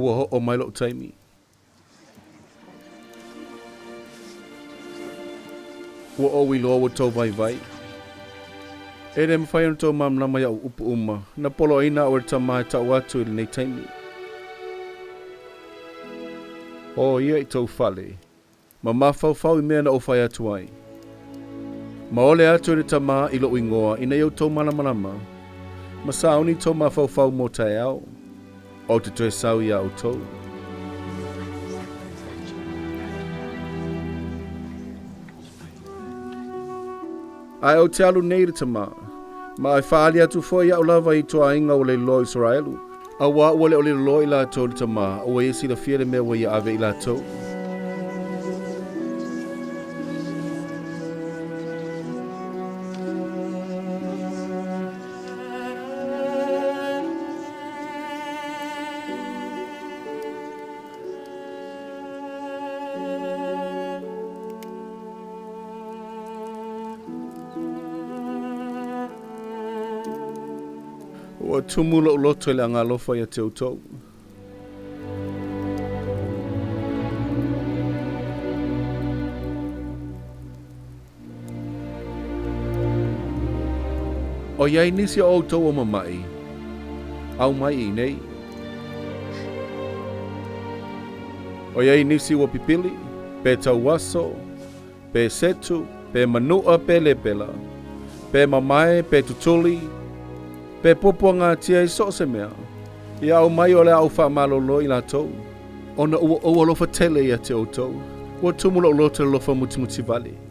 ua ho o mai lo taimi. Ua o wilo o tau vai. E re mwhai anu tau mamlama ia upu uma, na polo ina o ta mai ta watu ili nei taimi. O ia I tau fale, ma mawhau I mea na o whai atu ai. Ma ole atu ili ta maa ilo ingoa ina iau tau malamalama, ma sauni tau mawhau mo tai au, o te toe sau ia o tau. Ai o te alu nei te maa, ma ai whaali atu fo ia o lava I toa inga o le lo Israelu. A wā ua le o le lo I la tau te maa, o e si la fia le mea wa ia ave I la tau. Ua tumula o loto le anga lofa ia te utou. O iai nisi o utou o mamai, au mai I nei. O iai nisi o pipili, pe tau waso, pe setu, pe manua pe lepela, pe mamae, pe tutuli, pe popo ngā tia I so se mea. Ia au mai o le au wha malolo I la tau. Ona ua lofa tele ia te o tau. Ua tumula o loto le lofa mutimuti vale.